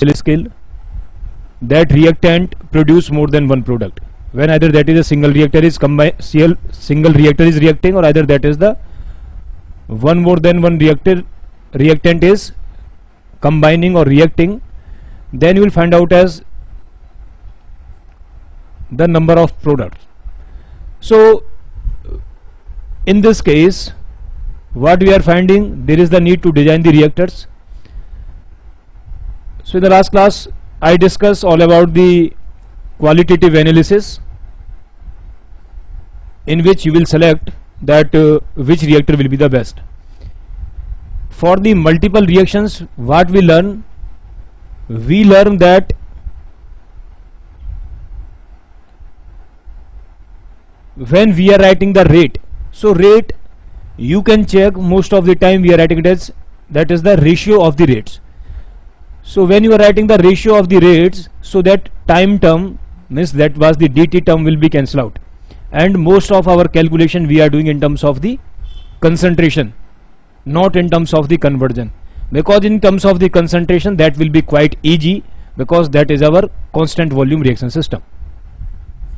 scale, that reactant produce more than one product, when either that is a single reactor is single reactor is reacting, or either that is the one more than one reactant is combining or reacting, then you will find out as the number of products. So in this case, what we are finding, there is the need to design the reactors. So in the last class I discussed all about the qualitative analysis, in which you will select that which reactor will be the best. For the multiple reactions, what we learn that when we are writing the rate, so rate you can check, most of the time we are writing it as that is the ratio of the rates. So when you are writing the ratio of the rates, so that time term means that was the dt term will be cancelled out, and most of our calculation we are doing in terms of the concentration, not in terms of the conversion, because in terms of the concentration that will be quite easy, because that is our constant volume reaction system.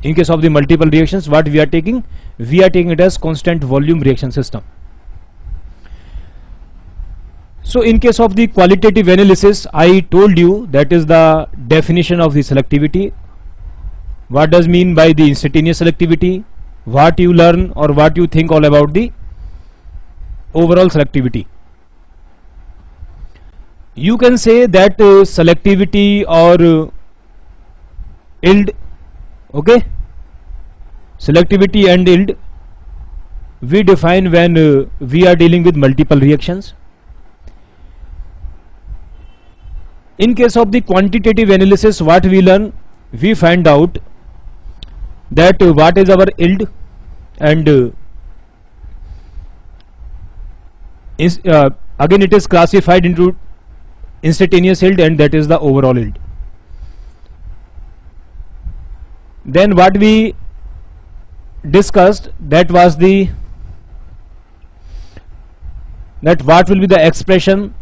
In case of the multiple reactions, what we are taking it as constant volume reaction system. So in case of the qualitative analysis, I told you that is the definition of the selectivity. What does mean by the instantaneous selectivity, what you learn or what you think all about the overall selectivity. You can say that selectivity or yield, okay, selectivity and yield we define when we are dealing with multiple reactions. In case of the quantitative analysis, what we learn, we find out that what is our yield, and again it is classified into instantaneous yield, and that is the overall yield. Then what we discussed, that was the what will be the expression,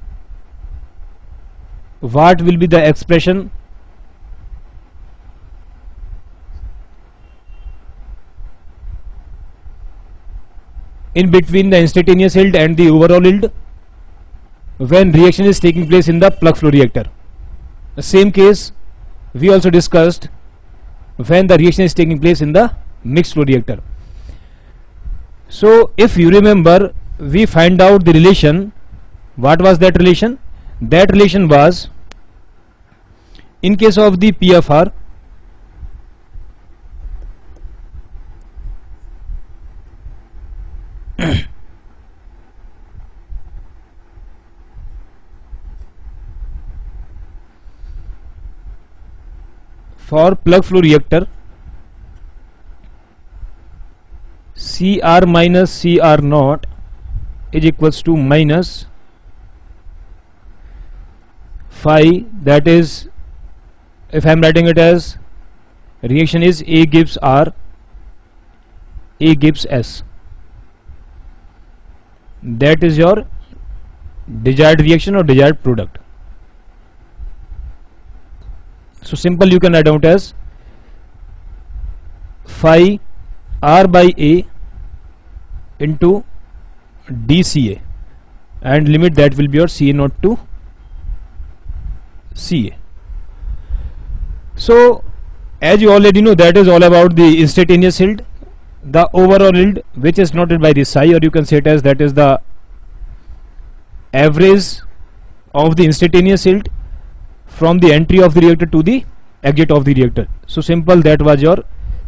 in between the instantaneous yield and the overall yield when reaction is taking place in the plug flow reactor. The same case we also discussed when the reaction is taking place in the mixed flow reactor. So if you remember, we find out the relation. What was that relation? That relation was, in case of the PFR, for plug flow reactor, Cr minus Cr naught is equals to minus phi, that is, if I am writing it as reaction is A gives R, A gives S, that is your desired reaction or desired product. So simple, you can write out as phi R by A into dCA, and limit that will be your Ca naught to Ca. So as you already know, that is all about the instantaneous yield, the overall yield, which is noted by the psi, or you can say it as that is the average of the instantaneous yield from the entry of the reactor to the exit of the reactor. So simple, that was your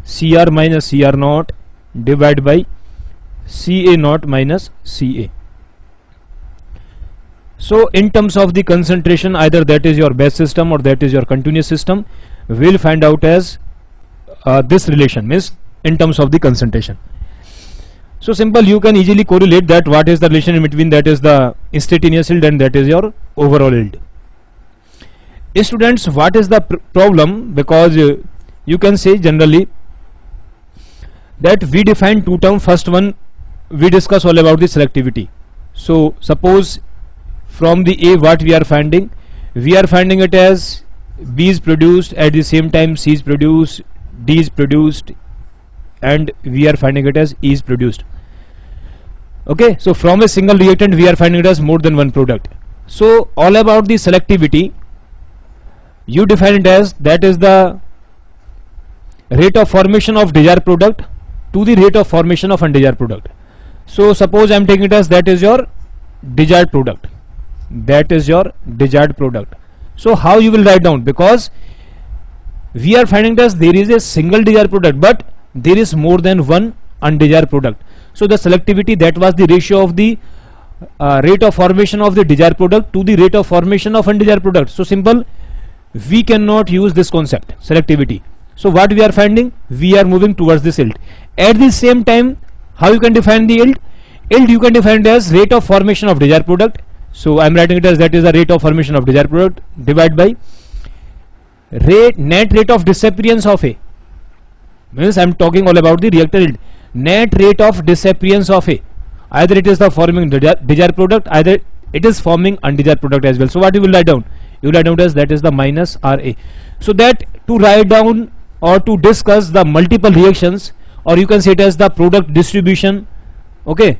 Cr minus Cr naught divided by Ca naught minus Ca. So in terms of the concentration, either that is your batch system or that is your continuous system, we will find out as this relation, means in terms of the concentration. So simple, you can easily correlate that what is the relation in between that is the instantaneous yield and that is your overall yield. Students, what is the problem? Because you can say generally that we define two terms. First one, we discuss all about the selectivity. So suppose from the A what we are finding it as B is produced, at the same time C is produced, D is produced, and we are finding it as E is produced. Okay, so from a single reactant we are finding it as more than one product. So all about the selectivity, you define it as that is the rate of formation of desired product to the rate of formation of undesired product. So suppose I am taking it as that is your desired product, that is your desired product. So how you will write down, because we are finding that there is a single desired product but there is more than one undesired product. So the selectivity, that was the ratio of the rate of formation of the desired product to the rate of formation of undesired product. So simple, we cannot use this concept selectivity. So what we are finding, we are moving towards this yield. At the same time, how you can define the yield? Yield you can define it as rate of formation of desired product. So I am writing it as that is the rate of formation of desired product divided by net rate of disappearance of A. Means I am talking all about the reactor yield. Net rate of disappearance of A. Either it is the forming desired product, either it is forming undesired product as well. So what you will write down? You will write down as that is the minus RA. So that to write down or to discuss the multiple reactions, or you can say it as the product distribution, okay,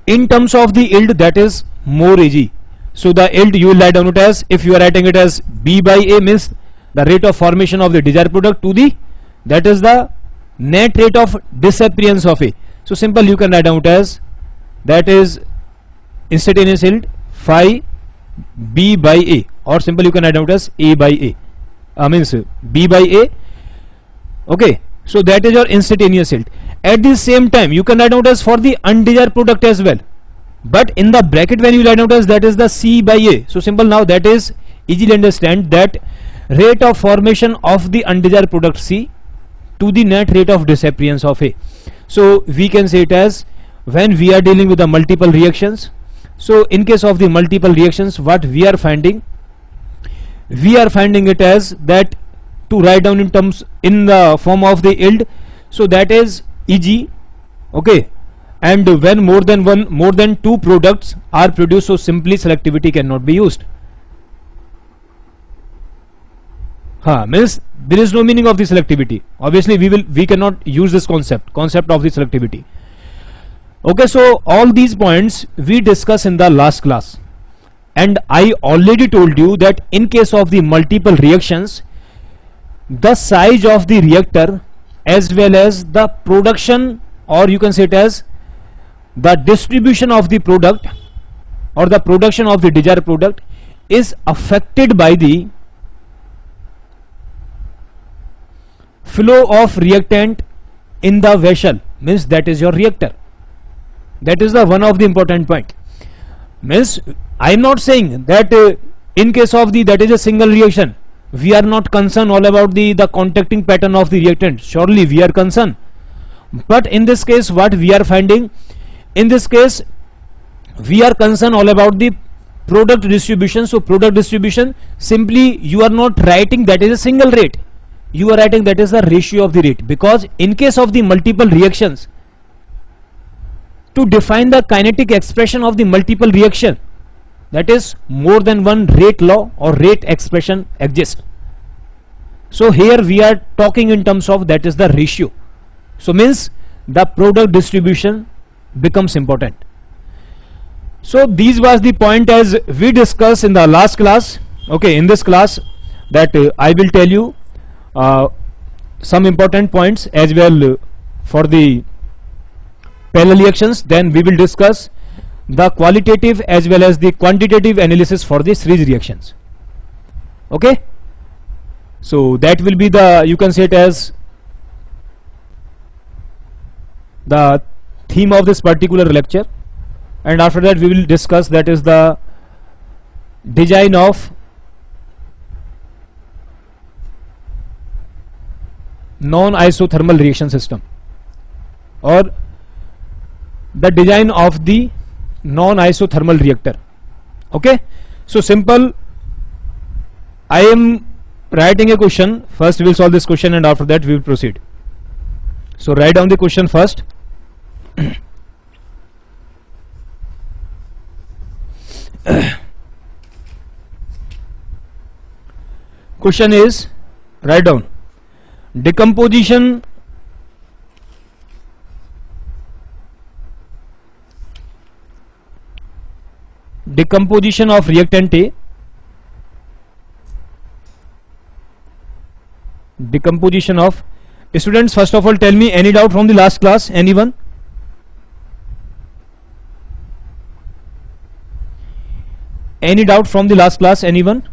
in terms of the yield, that is more easy. So the yield you will write down it as, if you are writing it as B by A, means the rate of formation of the desired product to the, that is the net rate of disappearance of A. So simple, you can write down it as that is instantaneous yield phi B by A, or simple you can write down it as A by A, means B by A. Okay, so that is your instantaneous yield. At the same time, you can write down as for the undesired product as well, but in the bracket when you write down as that is the C by A. So simple, now that is easily understand that rate of formation of the undesired product C to the net rate of disappearance of A. So we can say it as when we are dealing with the multiple reactions. So in case of the multiple reactions, what we are finding it as that to write down in terms in the form of the yield. So that is Eg, okay, and when more than two products are produced, so simply selectivity cannot be used. Means there is no meaning of the selectivity. Obviously we cannot use this concept of the selectivity. Okay, so all these points we discussed in the last class, and I already told you that in case of the multiple reactions, the size of the reactor as well as the production, or you can say it as the distribution of the product or the production of the desired product, is affected by the flow of reactant in the vessel. Means that is your reactor. That is the one of the important point. Means I am not saying that in case of the that is a single reaction, we are not concerned all about the contacting pattern of the reactant. Surely we are concerned, but in this case what we are finding, in this case we are concerned all about the product distribution. So product distribution, simply you are not writing that is a single rate, you are writing that is the ratio of the rate, because in case of the multiple reactions, to define the kinetic expression of the multiple reaction, that is more than one rate law or rate expression exists. So here we are talking in terms of that is the ratio. So means the product distribution becomes important. So these was the point as we discussed in the last class. Okay, in this class that I will tell you some important points as well for the parallel reactions. Then we will discuss the qualitative as well as the quantitative analysis for the series reactions. Okay, so that will be the, you can say it as the theme of this particular lecture, and after that we will discuss that is the design of non-isothermal reaction system, or the design of the non-isothermal reactor. Okay, so simple, I am writing a question. First we will solve this question and after that we will proceed. So write down the question first. Question is, write down decomposition of reactant A. Decomposition of, students, first of all tell me, any doubt from the last class? Anyone? Any doubt from the last class? Anyone?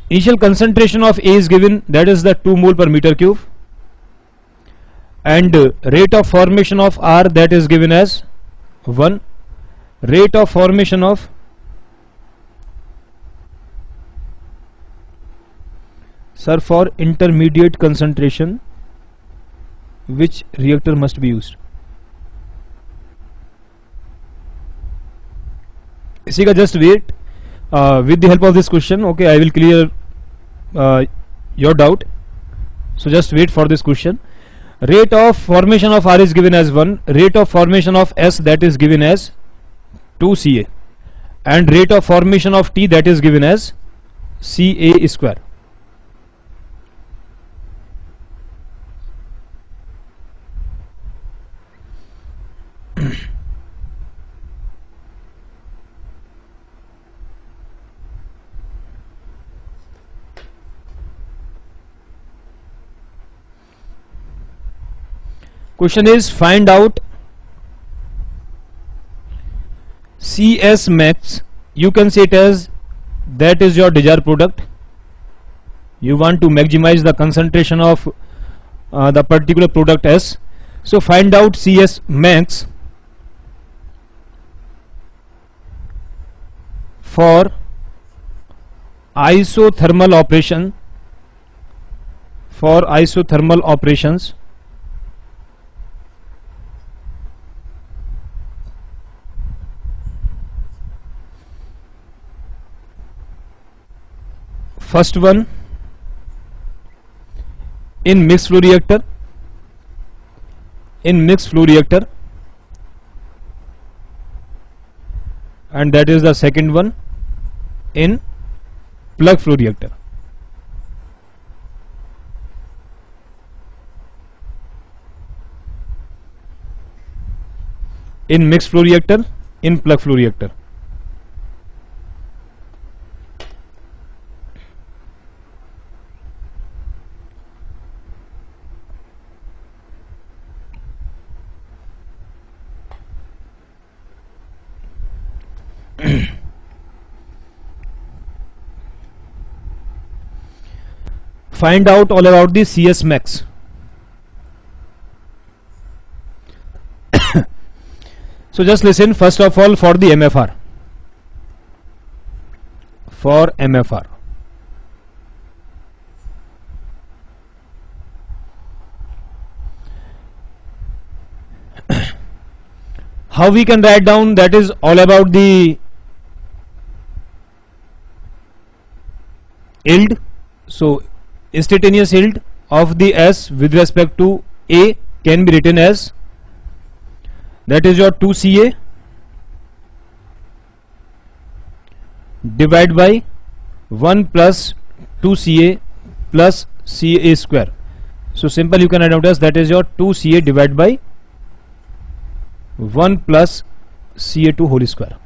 Initial concentration of A is given, that is the 2 mole per meter cube, and rate of formation of R, that is given as 1. Rate of formation of for intermediate concentration, which reactor must be used? इसी का just wait. With the help of this question, okay, I will clear your doubt. So just wait for this question. Rate of formation of R is given as 1. Rate of formation of S, that is given as 2 Ca, and rate of formation of T, that is given as Ca square. Question is, find out CS max. You can say it as, that is your desired product. You want to maximize the concentration of the particular product S. So find out CS max for isothermal operation, for isothermal operations. First one, in mixed flow reactor, and that is the second one, in plug flow reactor. In mixed flow reactor, in plug flow reactor. Find out all about the CS max. So just listen, first of all, for the MFR. For MFR, how we can write down, that is all about the yield. So instantaneous yield of the S with respect to A can be written as, that is your 2 Ca divided by 1 plus 2 Ca plus Ca square. So simple, you can write out as, that is your 2 Ca divided by 1 plus Ca2 whole square.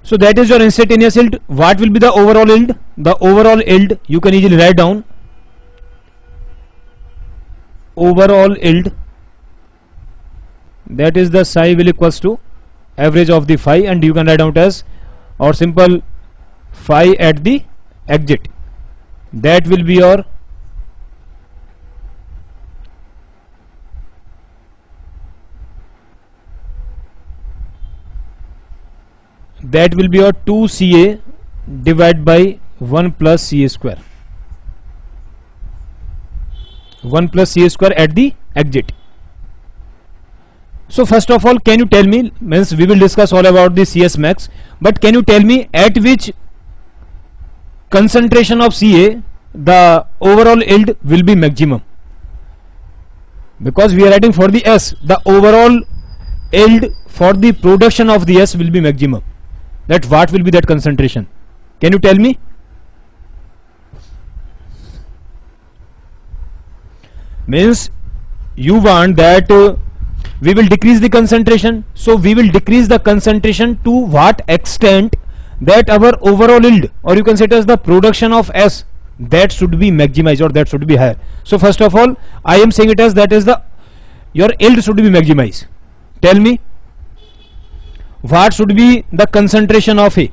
So that is your instantaneous yield. What will be the overall yield? The overall yield you can easily write down. Overall yield, that is the psi will equals to average of the phi, and you can write out as, or simple, phi at the exit. That will be your that will be your 2CA divided by 1 plus CA square. 1 plus CA square at the exit. So first of all, can you tell me, means we will discuss all about the CS max, but can you tell me at which concentration of CA the overall yield will be maximum? Because we are writing for the S, the overall yield for the production of the S will be maximum. That what will be that concentration? Can you tell me? Means you want that we will decrease the concentration, so we will decrease the concentration to what extent that our overall yield, or you can say it as the production of S, that should be maximized, or that should be higher. So first of all, I am saying it as that is the your yield should be maximized. Tell me, what should be the concentration of A?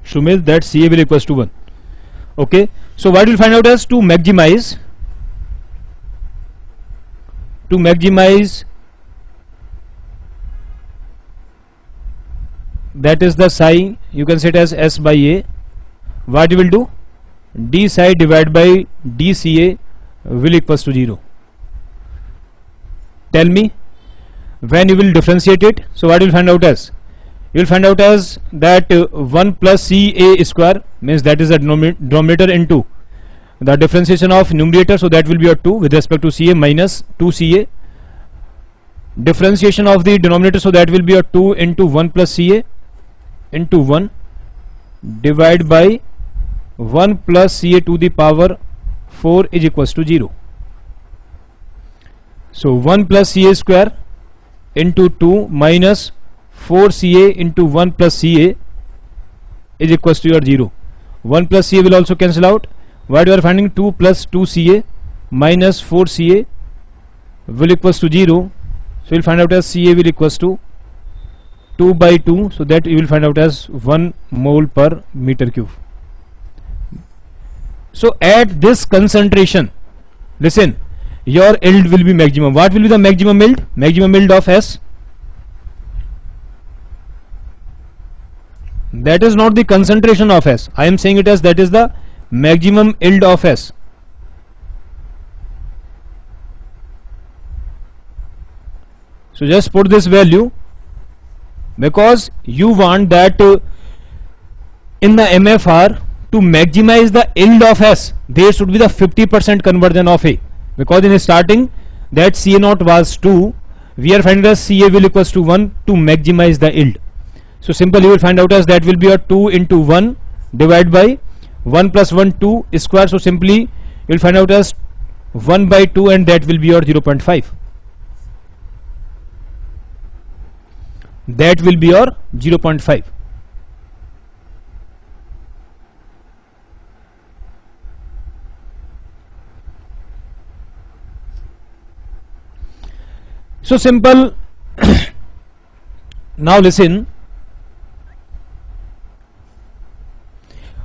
Shumil, that CA will equals to 1. Okay, so what we'll find out is to maximize that is the psi, you can say it as S by A. What you will do? D psi divided by dCA will equals to 0. Tell me, when you will differentiate it, so what you will find out as? You will find out as that 1 plus CA square, means that is the denominator into the differentiation of numerator, so that will be your 2 with respect to CA minus 2CA, differentiation of the denominator, so that will be your 2 into 1 plus CA into 1 divided by 1 plus CA to the power 4 is equals to 0. So 1 plus CA square into 2 minus 4CA into 1 plus CA is equals to your 0. 1 plus CA will also cancel out. What you are finding? 2 plus 2CA minus 4CA will equals to 0. So you will find out as CA will equals to 2 by 2. So that you will find out as 1 mole per meter cube. So at this concentration, listen, your yield will be maximum. What will be the maximum yield? Maximum yield of S. That is not the concentration of S. I am saying it as that is the maximum yield of S. So just put this value, because you want that in the MFR to maximize the yield of S, there should be the 50% conversion of A, because in starting that CA naught was 2, we are finding that CA will equals to 1 to maximize the yield. So simple, you will find out as that will be a 2 into 1 divided by 1 plus 1 2 square. So simply you will find out as 1 by 2, and that will be your 0.5. That will be your 0.5. So simple. Now listen,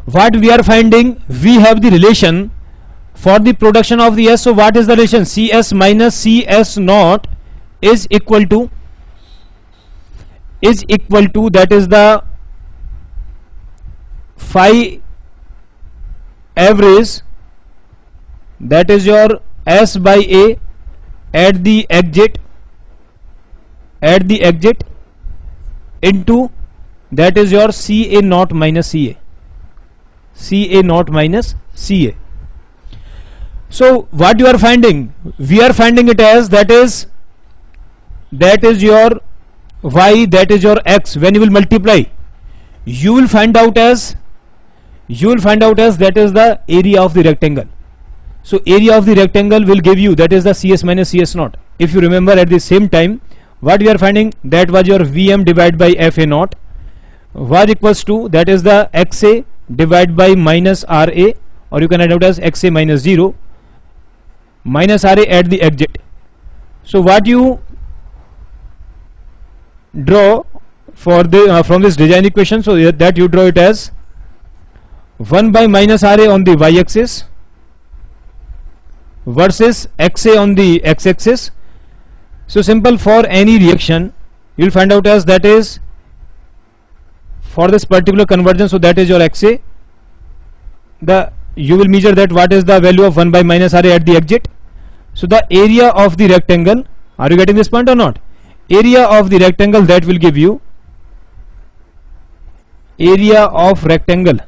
what we are finding, we have the relation for the production of the S. So what is the relation? CS minus CS naught is equal to that is the phi average, that is your S by A at the exit into that is your CA naught minus CA. CA naught minus CA. So what you are finding? We are finding it as that is your Y, that is your X. When you will multiply, you will find out as you will find out as that is the area of the rectangle. So area of the rectangle will give you that is the CS minus CS naught. If you remember at the same time what we are finding, that was your Vm divided by Fa naught was equals to that is the XA divided by minus RA, or you can write out as XA minus 0 minus RA at the exit. So what you draw for the from this design equation, so that you draw it as 1 by minus RA on the y axis versus XA on the x axis. So simple, for any reaction you will find out as that is for this particular conversion, so that is your XA. You will measure that what is the value of 1 by minus RA at the exit. So the area of the rectangle, are you getting this point or not? Area of the rectangle, that will give you area of rectangle.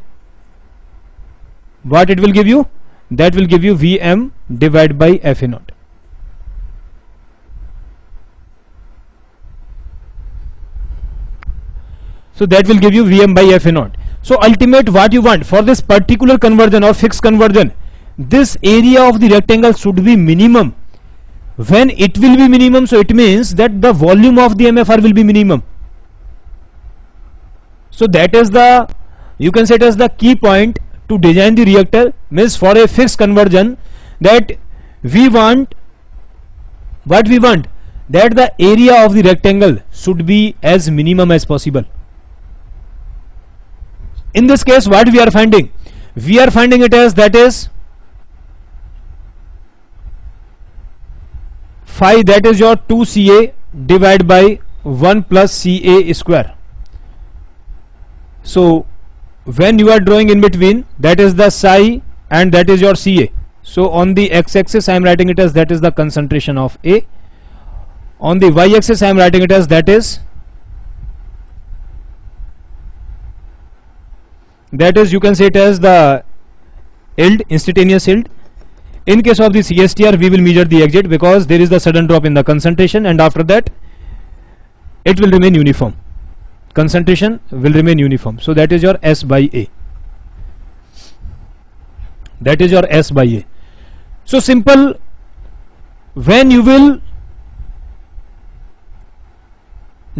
What it will give you? That will give you Vm divided by Fa naught. So that will give you Vm by Fa naught. So ultimate what you want for this particular conversion or fixed conversion, this area of the rectangle should be minimum. When it will be minimum, so it means that the volume of the MFR will be minimum. So that is the, you can say it as the key point to design the reactor, means for a fixed conversion, that we want, what we want, that the area of the rectangle should be as minimum as possible. In this case what we are finding? We are finding it as that is phi, that is your 2Ca divided by 1 plus Ca square. So when you are drawing in between, that is the psi and that is your Ca. So on the x axis I am writing it as that is the concentration of A. On the y axis I am writing it as that is you can say it as the yield, instantaneous yield. In case of the CSTR we will measure the exit, because there is the sudden drop in the concentration, and after that it will remain uniform. Concentration will remain uniform. So that is your S by A. That is your S by A. So simple, when you will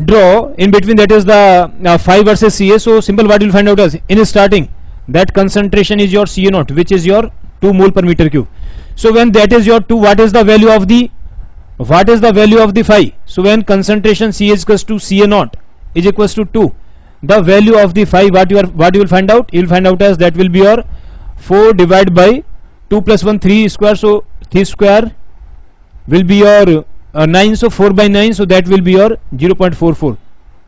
draw in between, that is the phi versus Ca, so simple, what you will find out as in starting that concentration is your Ca naught, which is your 2 mole per meter cube. So when that is your 2, what is the value of the phi? So when concentration C is equals to Ca naught is equals to 2, the value of the phi, what you will find out? You will find out as that will be your 4 divided by 2 plus 1, 3 square, so 3 square will be your 9, so 4 by 9, so that will be your 0.44,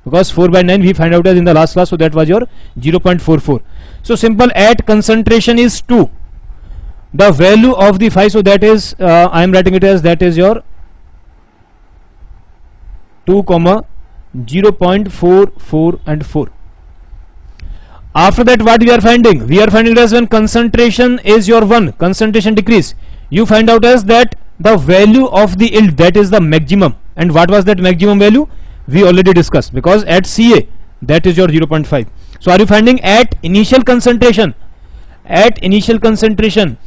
because 4 by 9 we find out as in the last class, so that was your 0.44. So simple, at concentration is 2, the value of the phi, so that is I am writing it as that is your 2, 0.44 and 4. After that what we are finding? We are finding it as when concentration is your 1, concentration decrease, you find out as that the value of the yield, that is the maximum. And what was that maximum value? We already discussed, because at Ca that is your 0.5. So are you finding at initial concentration? At initial concentration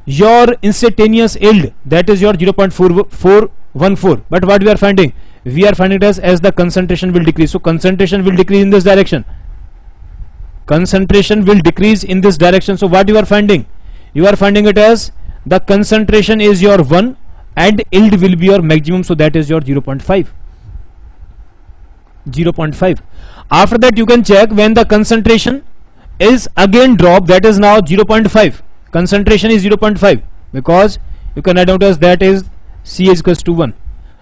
your instantaneous yield, that is your 0.414. But what we are finding? We are finding it as the concentration will decrease. So concentration will decrease in this direction. Concentration will decrease in this direction. So what you are finding? You are finding it as the concentration is your 1 and yield will be your maximum, so that is your 0.5. After that you can check when the concentration is again drop, that is now 0.5. Concentration is 0.5, because you can write out as that is C is equals to 1.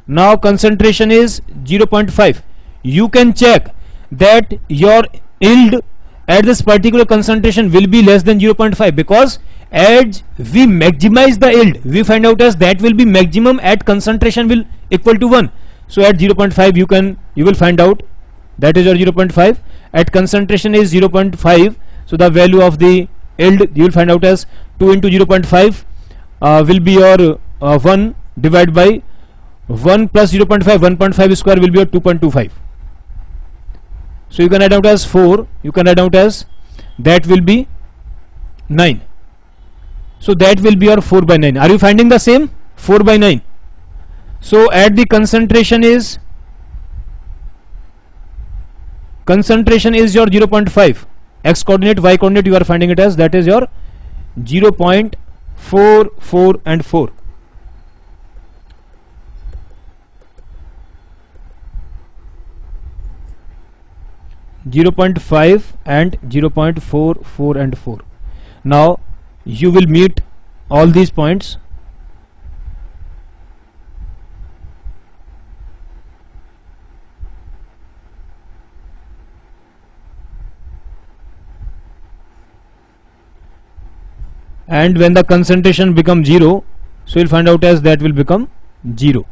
Now concentration is 0.5. You can check that your yield at this particular concentration will be less than 0.5, because as we maximize the yield, we find out as that will be maximum at concentration will equal to 1. So at 0.5 you will find out that is your 0.5. At concentration is 0.5, so the value of the yield you will find out as 2 into 0.5 will be your 1 divided by 1 plus 0.5, 1.5 square will be your 2.25. So you can write out as 4, you can write out as that will be 9. So that will be your 4 by 9. Are you finding the same? 4 by 9. So at the concentration is your 0.5. X coordinate, y coordinate you are finding it as, that is your 0.4, 4 and 4. .5 and 0.4, 4 and 4. Now you will meet all these points. And when the concentration becomes 0, so you'll find out as that will become 0.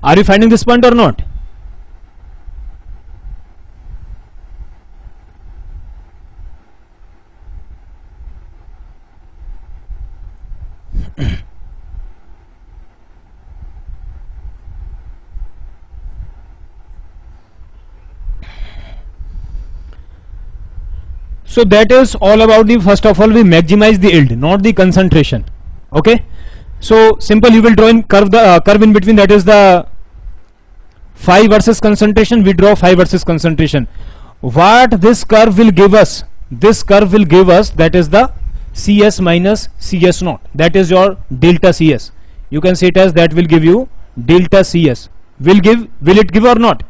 Are you finding this point or not? So that is all about the, first of all we maximize the yield, not the concentration. Okay, so simple, you will draw in curve, the curve in between, that is the phi versus concentration. We draw phi versus concentration. What this curve will give us, this curve will give us, that is the CS minus CS naught, that is your delta CS. You can say it as, that will give you delta CS. Will it give or not?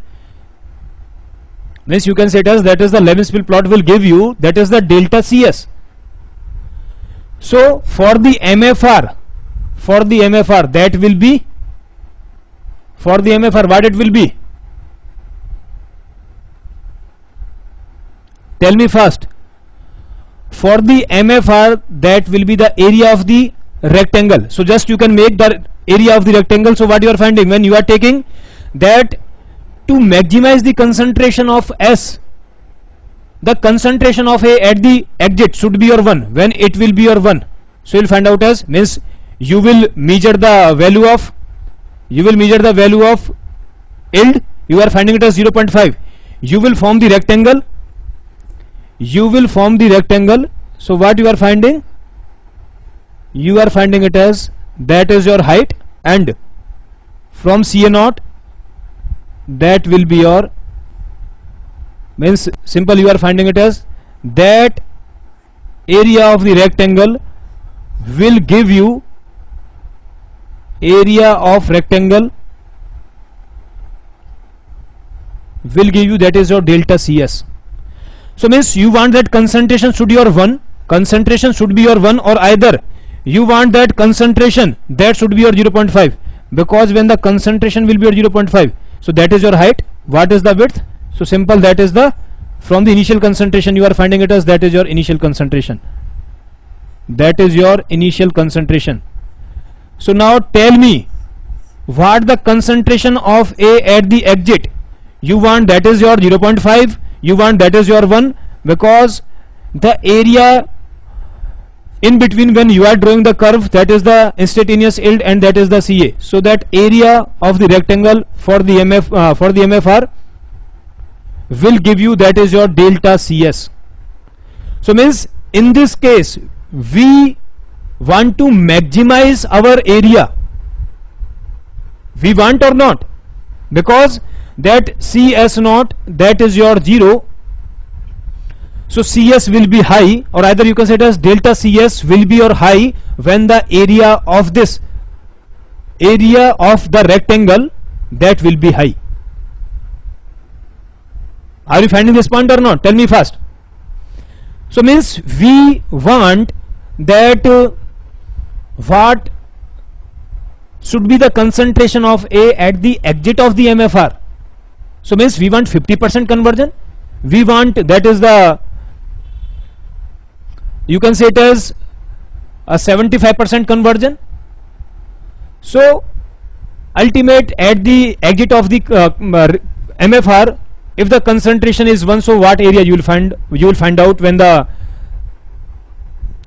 Means you can say it as, that is the Levenspiel plot will give you, that is the delta CS. So for the MFR, that will be, for the MFR what it will be? Tell me first. For the MFR, that will be the area of the rectangle. So just you can make the area of the rectangle. So what you are finding, when you are taking that, to maximize the concentration of S, the concentration of A at the exit should be your 1. When it will be your 1, so you will find out as, means you will measure the value of, yield, you are finding it as 0.5. You will form the rectangle, so what you are finding? You are finding it as, that is your height, and from CA naught, that will be your, means simple, you are finding it as, that area of the rectangle will give you, that is your delta CS. So means you want that concentration should be your 1, or either you want that concentration that should be your 0.5, because when the concentration will be your 0.5, so that is your height. What is the width? So simple, that is the, from the initial concentration you are finding it as, that is your initial concentration. So now tell me, what the concentration of A at the exit? You want that is your 0.5, you want that is your 1, because the area in between when you are drawing the curve, that is the instantaneous yield and that is the CA. So that area of the rectangle for the MFR will give you, that is your delta CS. So means in this case we want to maximize our area. We want or not? Because that CS naught, that is your 0. So CS will be high, or either you can say it as delta CS will be your high when the area of this, area of the rectangle, that will be high. Are you finding this point or not? Tell me first. So means we want that what should be the concentration of A at the exit of the MFR. So means we want 50% conversion. We want, that is the, you can say it as a 75% conversion. So ultimate at the exit of the MFR, if the concentration is 1, so what area you will find out when the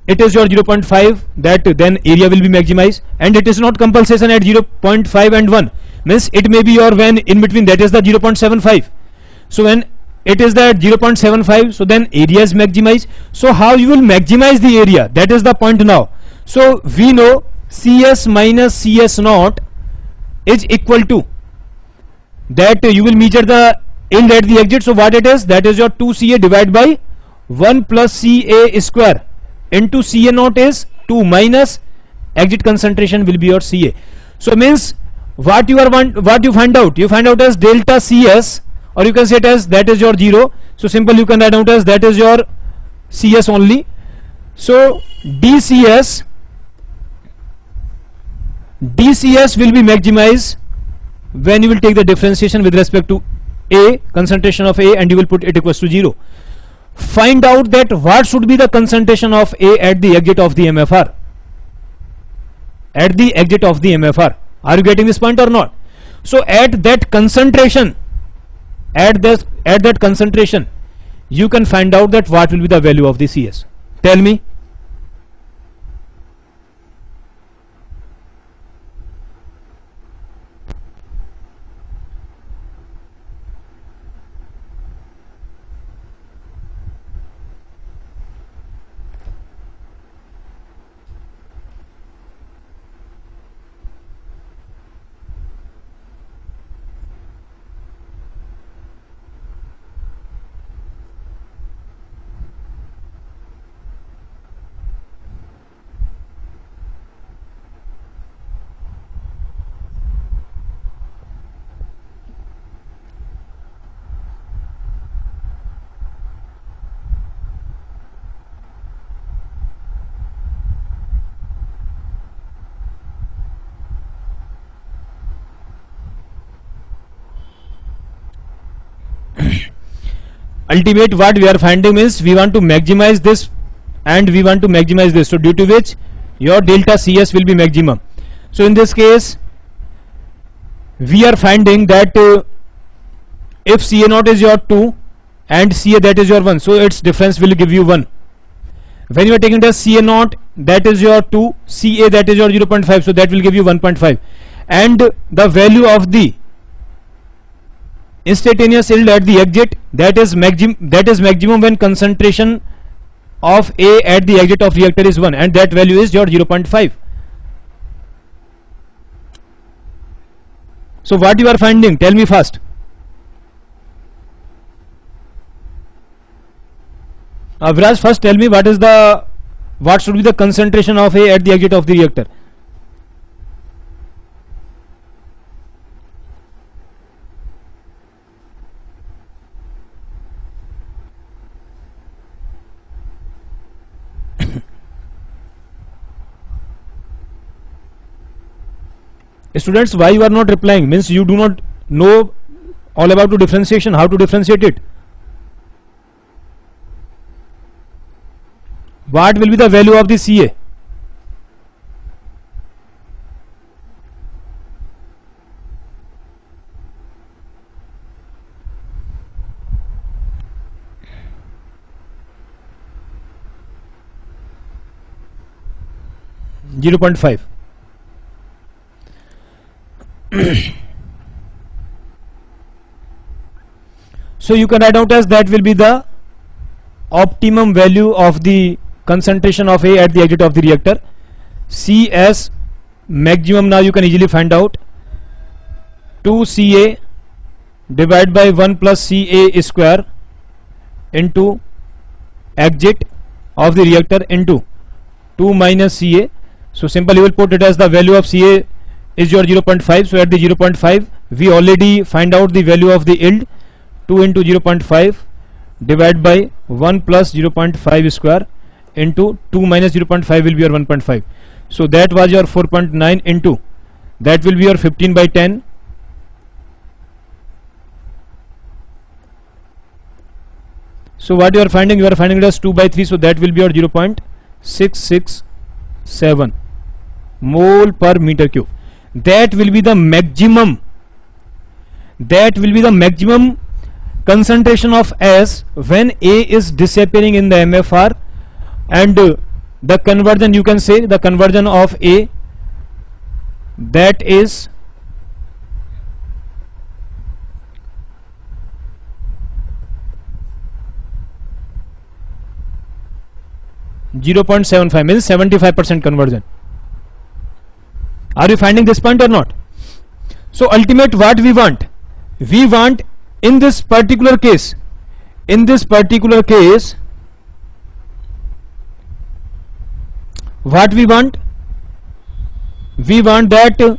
it is your 0.5, that then area will be maximized, and it is not compulsion at 0.5 and 1, means it may be your when in between, that is the 0.75. so when it is that 0.75, so then area is maximized. So how you will maximize the area, that is the point now. So we know CS minus CS naught is equal to that you will measure the yield at the exit. So what it is, that is your 2CA divided by 1 plus CA square into CA naught is 2 minus exit concentration will be your CA. So means what you find out, as delta CS, or you can say it as that is your 0. So simple, you can write out as that is your CS only. So DCS will be maximized when you will take the differentiation with respect to A, concentration of A, and you will put it equals to 0. Find out that what should be the concentration of A at the exit of the MFR. At the exit of the MFR. Are you getting this point or not? So at that concentration, you can find out that what will be the value of the CS. Tell me. Ultimate what we are finding is we want to maximize this and we want to maximize this, so due to which your delta CS will be maximum. So in this case we are finding that if CA naught is your 2 and CA that is your 1, so its difference will give you 1. When you are taking the CA naught that is your 2, CA that is your 0.5, so that will give you 1.5, and the value of the instantaneous yield at the exit, that is maximum when concentration of A at the exit of reactor is 1, and that value is your 0.5. So what you are finding, tell me first. Viraj, first tell me what should be the concentration of A at the exit of the reactor. Students, why you are not replying? Means you do not know all about the differentiation, how to differentiate it. What will be the value of the CA? .5. So you can write out as that will be the optimum value of the concentration of A at the exit of the reactor. CS maximum now you can easily find out, 2CA divided by 1 plus CA square into exit of the reactor into 2 minus CA. So simple, you will put it as the value of CA is your 0.5. So at the 0.5 we already find out the value of the yield, 2 into 0.5 divided by 1 plus 0.5 square into 2 minus 0.5 will be your 1.5. So that was your 4.9 into that will be your 15 by 10. So what you are finding it as 2 by 3, so that will be your 0.667 mole per meter cube. that will be the maximum, concentration of S when A is disappearing in the MFR, and the conversion, you can say the conversion of A, that is .75, means 75% conversion. Are you finding this point or not? So ultimate what we want in this particular case, what we want that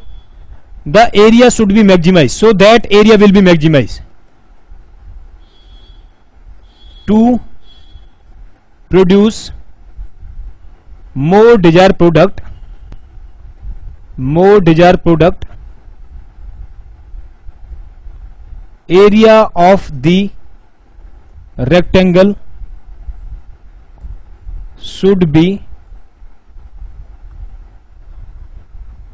the area should be maximized, so that area will be maximized to produce more desired product, area of the rectangle should be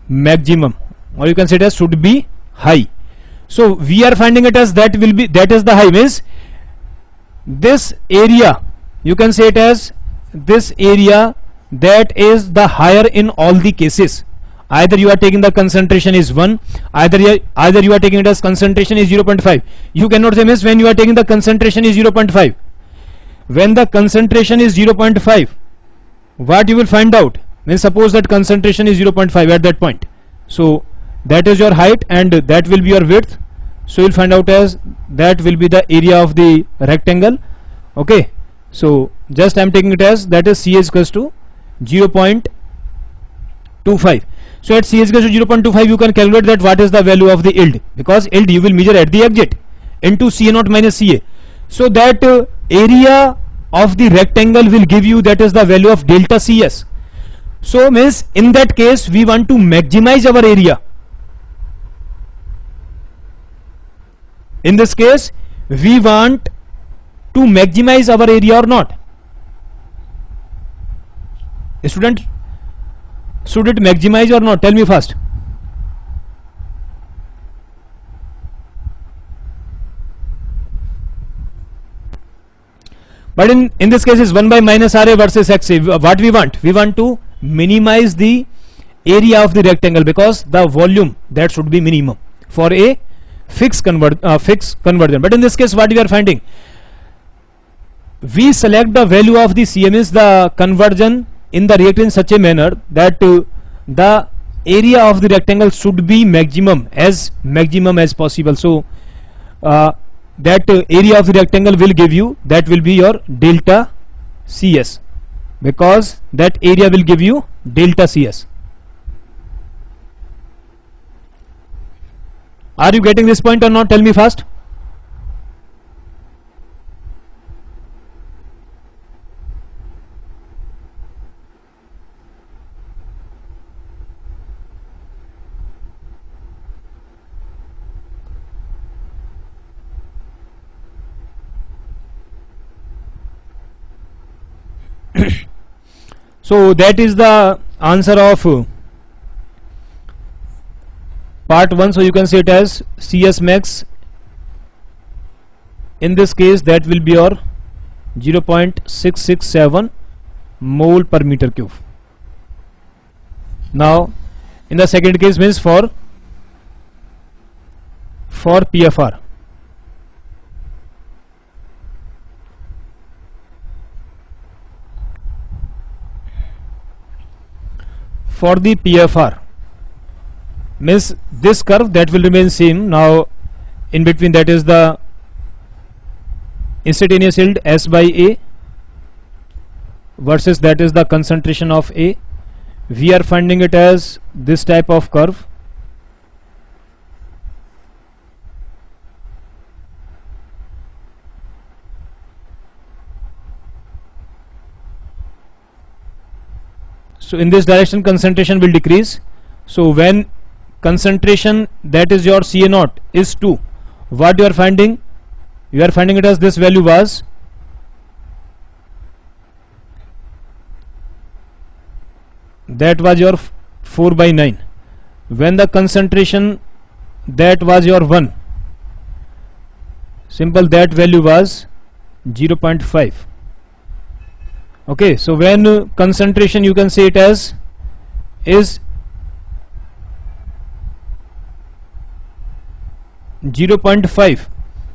maximum, or you can say it as should be high. So we are finding it as that is the high, means this area, you can say it as this area that is the higher in all the cases. Either you are taking the concentration is 1, either you are taking it as concentration is 0.5. You cannot say, means when you are taking the concentration is 0.5, when the concentration is 0.5, what you will find out, means suppose that concentration is 0.5 at that point, so that is your height and that will be your width, so you will find out as that will be the area of the rectangle. Okay, so just I am taking it as that is CH equals to 0.25. So at CH equals to 0.25 you can calculate that what is the value of the yield, because yield you will measure at the exit into CA naught minus CA. So that area of the rectangle will give you, that is the value of delta CS. So means in that case we want to maximize our area. In this case we want to maximize our area or not? Student, should it maximize or not? Tell me first. But in this case is 1 by minus RA versus XA. What we want to minimize the area of the rectangle, because the volume that should be minimum for a fixed conversion. But in this case what we are finding, we select the value of the CM, is the conversion in the reactor in such a manner that the area of the rectangle should be maximum as possible. So that area of the rectangle will give you, that will be your delta CS, because that area will give you delta CS. Are you getting this point or not? Tell me first. So that is the answer of part 1. So you can say it as CS max. In this case that will be your 0.667 mole per meter cube. Now in the second case means for PFR. For the PFR means this curve that will remain same. Now in between that is the instantaneous yield S by A versus that is the concentration of A. We are finding it as this type of curve. So in this direction concentration will decrease. So when concentration, that is your CA naught, is 2, what you are finding? You are finding it as this value was that was your 4 by 9. when the concentration that was your 1, simple, that value was 0.5. okay, so when concentration, you can say it as is 0.5,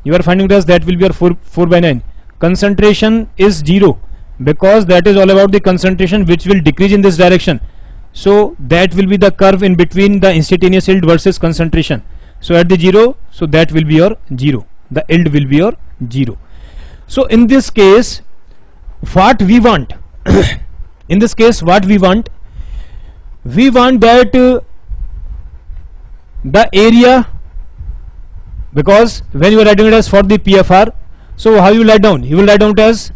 you are finding it as that will be your 4 by 9. Concentration is 0 because that is all about the concentration which will decrease in this direction. So that will be the curve in between the instantaneous yield versus concentration. So at the 0, so that will be your 0, the yield will be your 0. So in this case what we want in this case what we want that the area, because when you are writing it as for the PFR, so how you write down? You will write down it as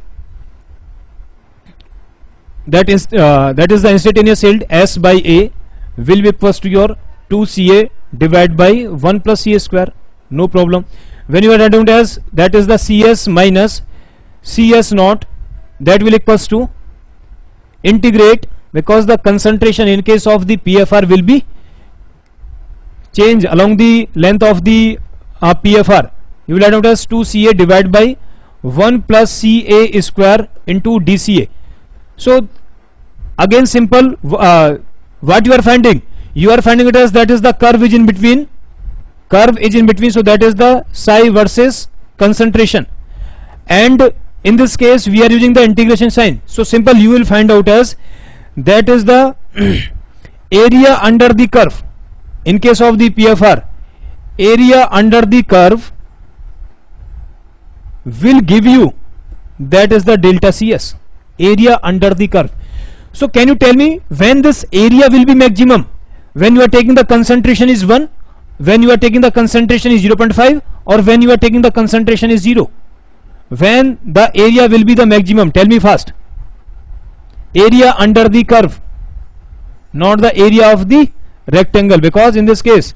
that is the instantaneous yield S by A will be equals to your 2Ca divided by 1 plus Ca square, no problem. When you are writing it as that is the Cs minus Cs naught, that will equals to integrate, because the concentration in case of the PFR will be change along the length of the PFR. You will write out as 2Ca divided by 1 plus Ca square into dCa. So again simple, what you are finding? You are finding it as that is the curve is in between, so that is the psi versus concentration, and in this case we are using the integration sign. So simple, you will find out as that is the area under the curve. In case of the PFR, area under the curve will give you that is the delta Cs, area under the curve. So can you tell me when this area will be maximum? When you are taking the concentration is 1, when you are taking the concentration is 0.5, or when you are taking the concentration is 0? When the area will be the maximum? Tell me fast. Area under the curve, not the area of the rectangle, because in this case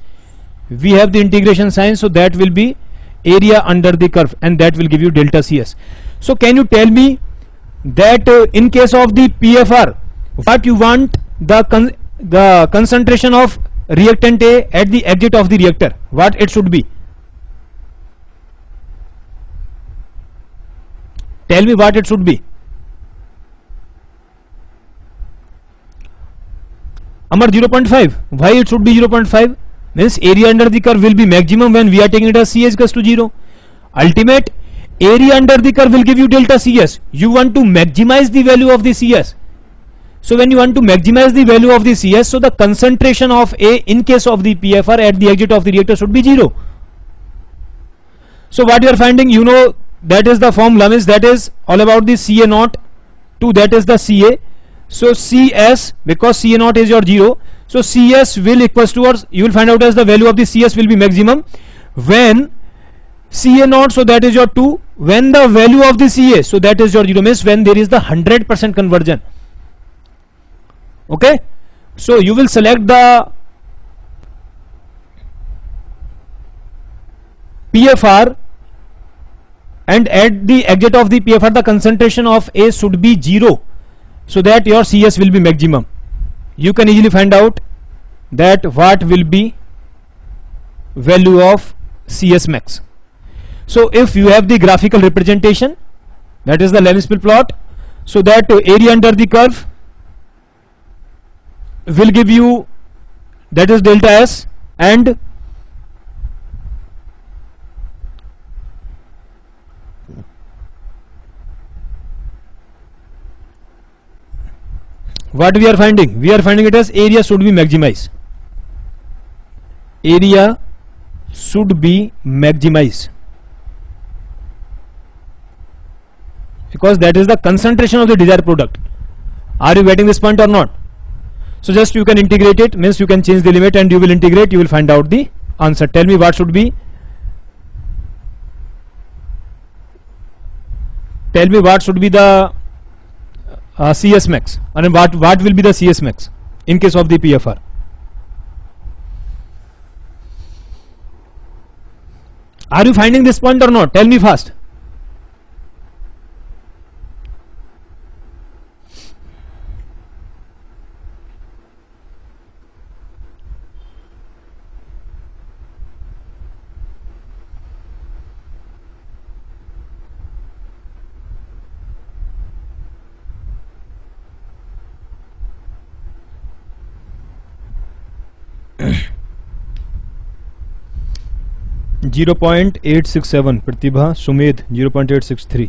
we have the integration sign, so that will be area under the curve, and that will give you delta Cs. So can you tell me that in case of the PFR, what you want the concentration of reactant A at the exit of the reactor, what it should be? Tell me what it should be. Amar, 0.5. Why it should be 0.5? Means area under the curve will be maximum when we are taking it as Cs equals to 0. Ultimate area under the curve will give you delta Cs. You want to maximize the value of the Cs. So when you want to maximize the value of the Cs, so the concentration of A in case of the PFR at the exit of the reactor should be 0. So what you are finding, you know, that is the formula, means that is all about the Ca naught to that is the Ca. So Cs, because Ca naught is your 0, so Cs will equals to, or you will find out as the value of the Cs will be maximum when Ca naught, so that is your 2, when the value of the Ca, so that is your 0, means when there is the 100% conversion. Okay, so you will select the PFR, and at the exit of the PFR the concentration of A should be 0, so that your Cs will be maximum. You can easily find out that what will be value of Cs max. So if you have the graphical representation, that is the Lenzspiel plot, so that area under the curve will give you that is delta S, and what we are finding? We are finding it as area should be maximized. Area should be maximized, because that is the concentration of the desired product. Are you getting this point or not? So just you can integrate it, means you can change the limit and you will integrate, you will find out the answer. Tell me what should be. Tell me what should be the CS max, and what will be the CS max in case of the PFR. Are you finding this point or not? Tell me fast. 0.867 Pratibha Sumedh 0.863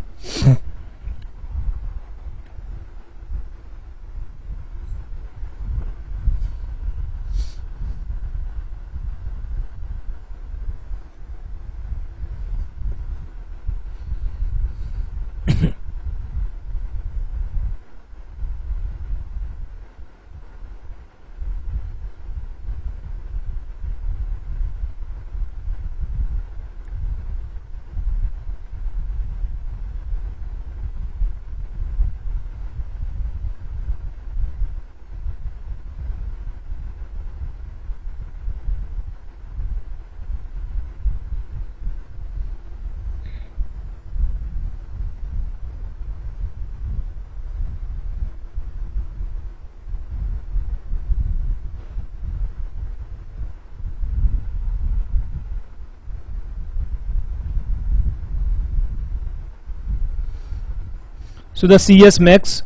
So the CS max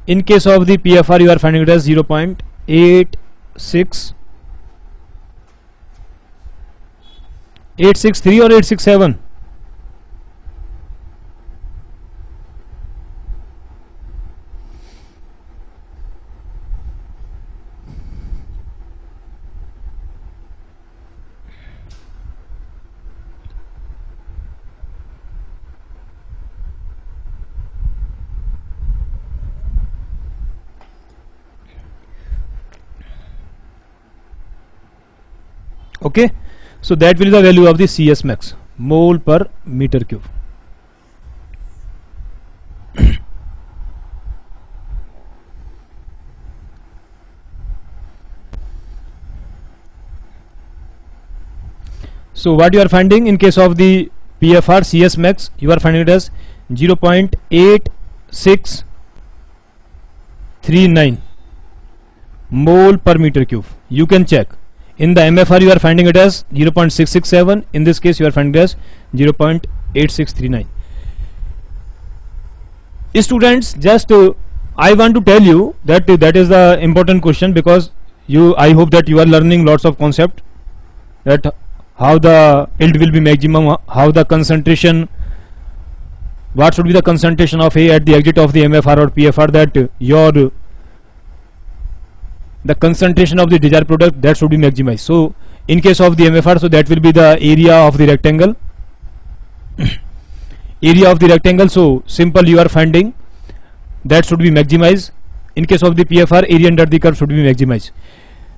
in case of the PFR you are finding it as 0.86 863 or 867. Okay, so that will be the value of the CS max, mole per meter cube. So what you are finding in case of the PFR CS max, you are finding it as 0.8639 mole per meter cube. You can check. In the MFR you are finding it as 0.667. In this case you are finding it as 0.8639. Students, just I want to tell you that that is the important question, because I hope that you are learning lots of concept, that how the yield will be maximum, how the concentration, what should be the concentration of A at the exit of the MFR or PFR, that the concentration of the desired product that should be maximized. So in case of the MFR, so that will be the area of the rectangle. Area of the rectangle, so simple, you are finding that should be maximized. In case of the PFR, area under the curve should be maximized.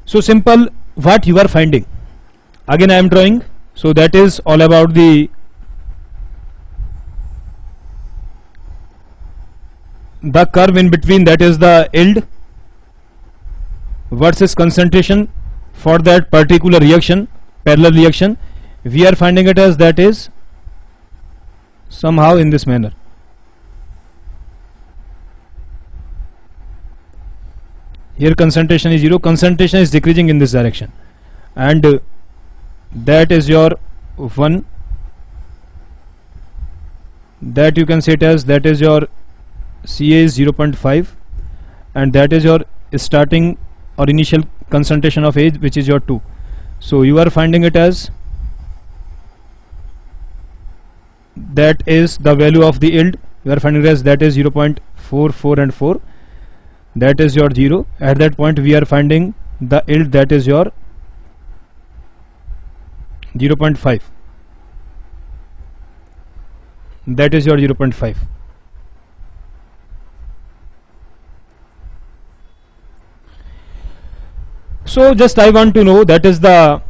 So simple, what you are finding, again I am drawing. So that is all about the curve in between, that is the yield versus concentration for that particular reaction, parallel reaction. We are finding it as that is somehow in this manner. Here concentration is 0, concentration is decreasing in this direction, and that is your 1, that you can say it as that is your CA is 0.5, and that is your starting or initial concentration of A, which is your 2. So you are finding it as that is the value of the yield. You are finding it as that is 0.44 and 4, that is your 0. At that point we are finding the yield, that is your 0.5, that is your 0.5. So just I want to know, that is the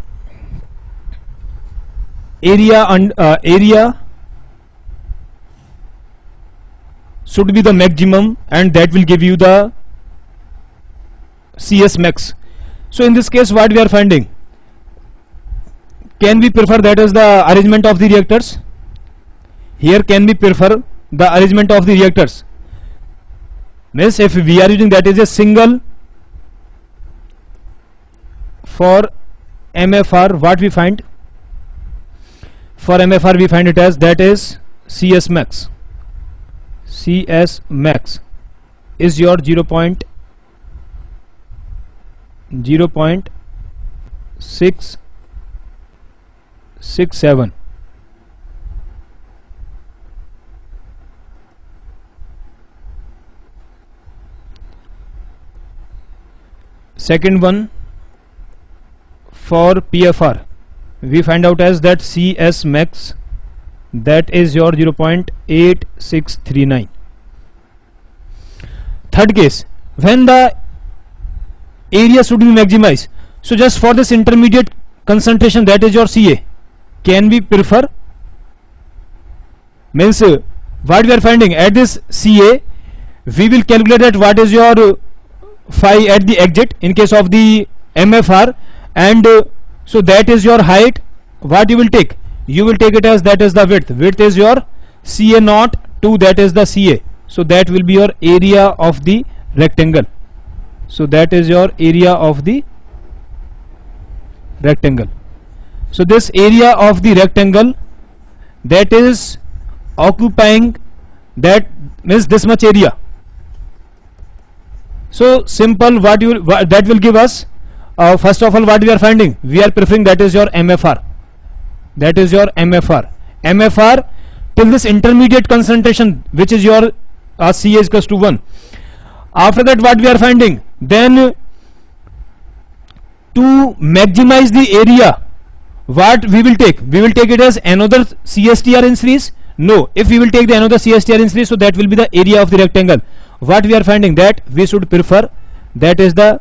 area, and area should be the maximum, and that will give you the CS max. So in this case what we are finding, can we prefer that is the arrangement of the reactors? Here can we prefer the arrangement of the reactors? Means if we are using that is a single for MFR, what we find? For MFR we find it as that is CS max. CS max is your 0.0.8639 6 6 7. Second one, for PFR we find out as that CS max, that is your 0.8639. Third case, when the area should be maximized. So just for this intermediate concentration, that is your CA, can we prefer, means what we are finding at this CA, we will calculate that what is your phi at the exit in case of the MFR, and so that is your height. What you will take? You will take it as that is the width. Width is your CA naught 2, that is the CA. So that will be your area of the rectangle. So that is your area of the rectangle. So this area of the rectangle, that is occupying, that means this much area. So simple, what you will, that will give us, first of all what we are finding, we are preferring that is your MFR, that is your MFR till this intermediate concentration, which is your CA is equals to 1. After that what we are finding, then to maximize the area, what we will take it as another CSTR in series. No, if we will take the another CSTR in series, so that will be the area of the rectangle. What we are finding, that we should prefer, that is the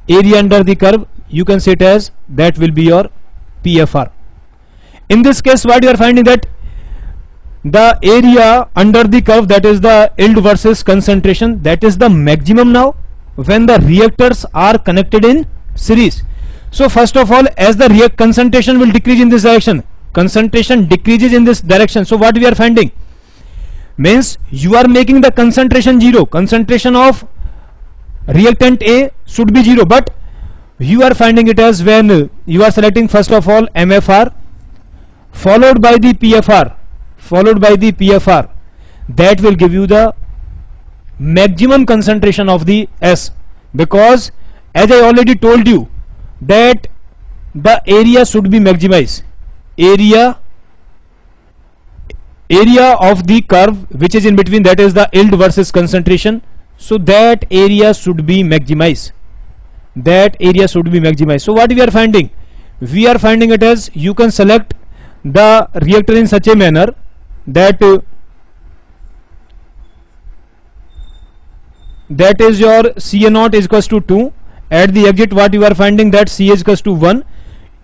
area under the curve, you can say it as, that will be your PFR. In this case what you are finding, that the area under the curve, that is the yield versus concentration, that is the maximum now when the reactors are connected in series. So first of all, as the concentration will decrease in this direction, concentration decreases in this direction. So what we are finding, means you are making the concentration 0, concentration of reactant A should be 0, but you are finding it as when you are selecting first of all MFR followed by the PFR, that will give you the maximum concentration of the S, because as I already told you that the area should be maximized, area of the curve which is in between, that is the yield versus concentration. So that area should be maximized, so what we are finding, we are finding it as, you can select the reactor in such a manner that that is your CA naught is equals to 2. At the exit what you are finding, that CA is equals to 1.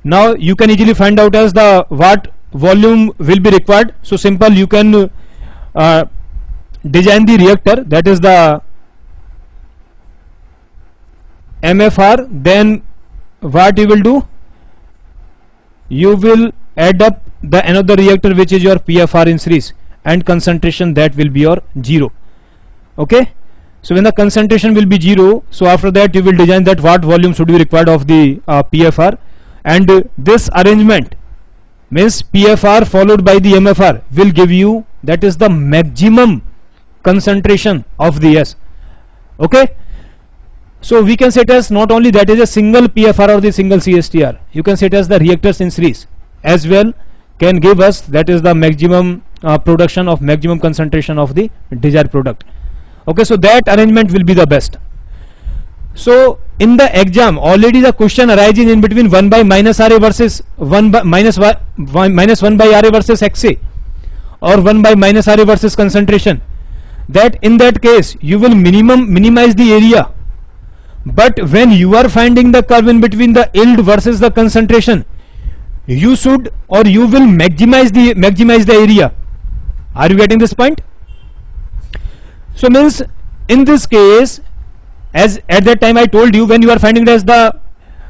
Now you can easily find out as the what volume will be required. So simple, you can design the reactor, that is the MFR. Then what you will do, you will add up the another reactor which is your PFR in series, and concentration, that will be your 0. Okay, so when the concentration will be 0, so after that you will design that what volume should be required of the PFR, and this arrangement means PFR followed by the MFR will give you, that is the maximum concentration of the S. Okay, so we can say it as not only that is a single PFR or the single CSTR, you can say it as the reactors in series as well can give us, that is the maximum production of maximum concentration of the desired product. Okay, so that arrangement will be the best. So in the exam already the question arises in between 1 by minus RA versus 1 by minus 1 by RA versus XA, or 1 by minus RA versus concentration. That in that case you will minimize the area, but when you are finding the curve in between the yield versus the concentration, you should, or you will maximize the area. Are you getting this point? So means in this case, as at that time I told you, when you are finding it as the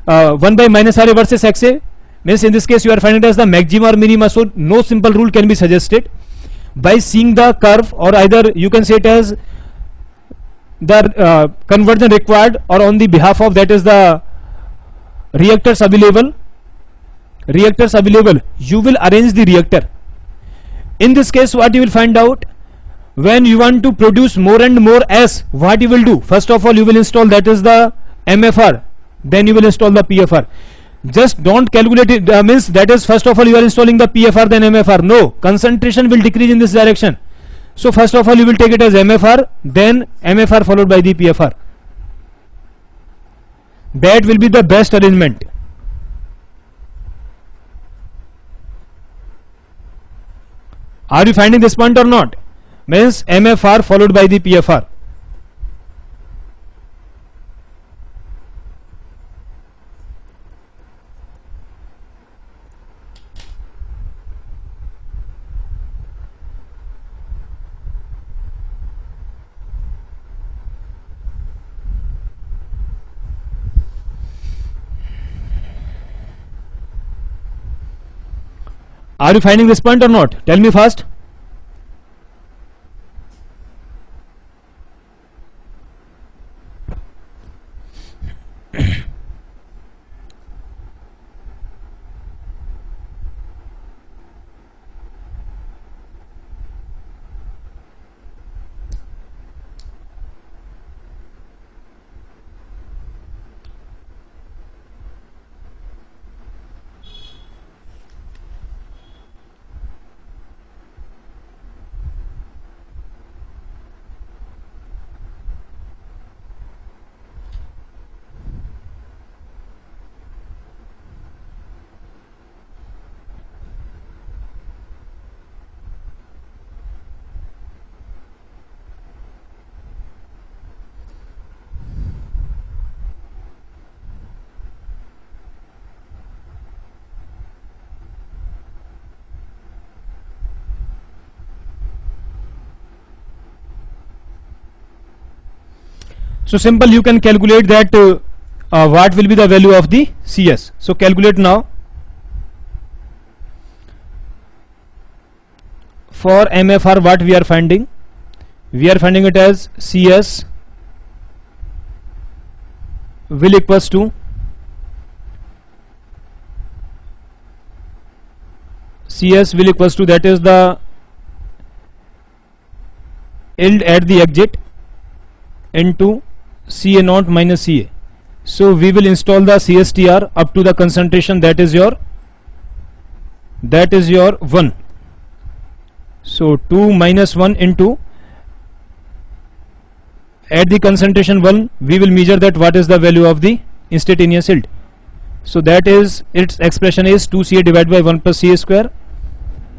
1 by minus RA versus XA, means in this case you are finding it as the maxima or minima, so no simple rule can be suggested. By seeing the curve, or either you can say it as the conversion required, or on the behalf of, that is the reactors available, you will arrange the reactor. In this case what you will find out, when you want to produce more and more S, what you will do, first of all you will install, that is the MFR, then you will install the PFR. Just don't calculate it, means that is first of all you are installing the PFR then MFR. No, concentration will decrease in this direction. So first of all you will take it as MFR, then MFR followed by the PFR. That will be the best arrangement. Are you finding this point or not? Means MFR followed by the PFR. Are you finding this point or not? Tell me fast. So simple, you can calculate that what will be the value of the CS. So calculate now. For MFR what we are finding? We are finding it as CS will equals to that is the yield at the exit into CA naught minus CA. So we will install the CSTR up to the concentration that is your 1. So 2 minus 1 into at the concentration 1 we will measure that what is the value of the instantaneous yield. So that is, its expression is 2CA divided by 1 plus CA square.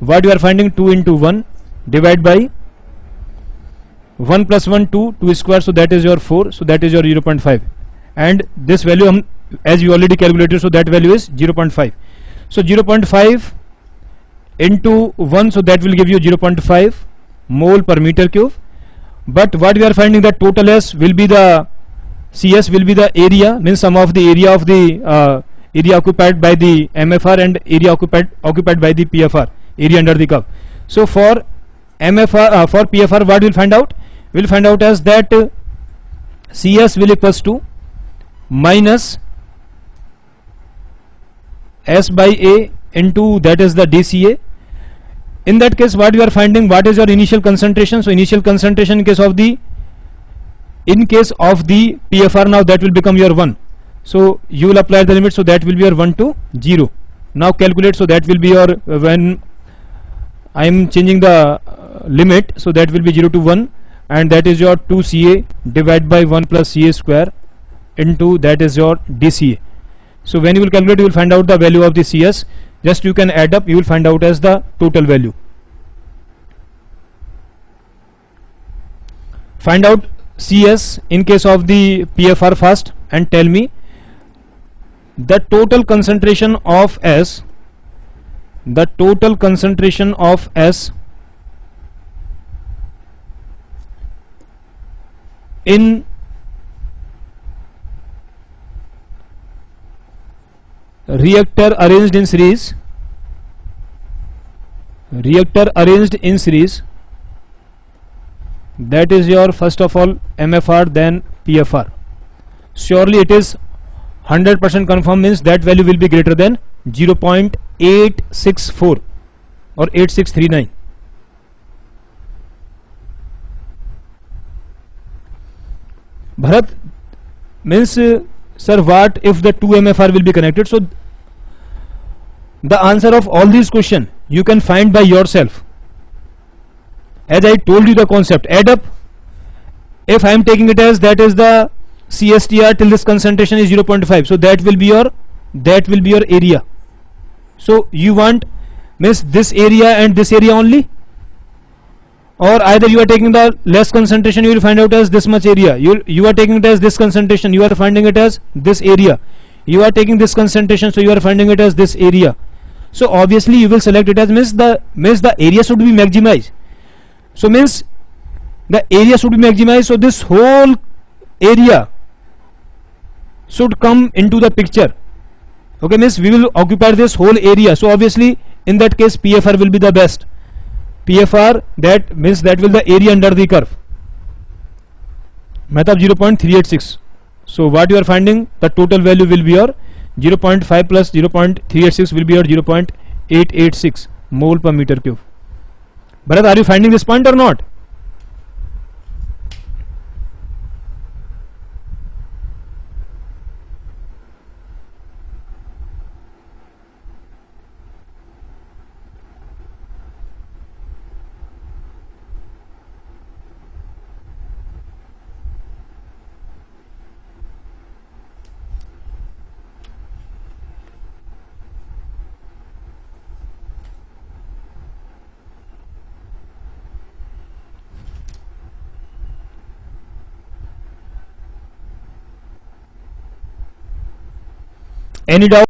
What you are finding? 2 into 1 divided by 1 plus 1 2 square, so that is your 4, so that is your 0.5, and this value as you already calculated, so that value is 0.5. So 0.5 into 1, so that will give you 0.5 mole per meter cube. But what we are finding, that total S will be the CS will be the area, means sum of the area of the area occupied by the MFR and area occupied by the PFR, area under the curve. So for MFR for PFR what we'll find out? We'll find out as that CS will equals to minus S by A into that is the DCA. In that case what we are finding, what is your initial concentration? So initial concentration in case of the PFR, now that will become your 1. So you will apply the limit, so that will be your 1 to 0. Now calculate, so that will be your, when I am changing the limit, so that will be 0 to 1, and that is your 2CA divided by 1 plus CA square into that is your DCA. So when you will calculate, you will find out the value of the CS. Just you can add up, you will find out as the total value. Find out CS in case of the PFR first and tell me the total concentration of S, in reactor arranged in series, that is your first of all MFR then PFR. Surely it is 100% confirm, means that value will be greater than 0.864 or 8639. Bharat, means sir, what if the 2 MFR will be connected? So the answer of all these question you can find by yourself. As I told you the concept, add up. If I am taking it as that is the CSTR till this concentration is 0.5, so that will be your area. So you want means this area and this area only, or either you are taking the less concentration, you will find out as this much area. You are taking it as this concentration, you are finding it as this area. You are taking this concentration, so you are finding it as this area. So obviously you will select it as means the area should be maximized. So means the area should be maximized. So this whole area should come into the picture. Okay, means we will occupy this whole area. So obviously in that case PFR will be the best. PFR, that means that will the area under the curve. Math of 0.386. So what you are finding, the total value will be your 0.5 plus 0.386 will be your 0.886 mole per meter cube. Bharat, are you finding this point or not? Any doubt?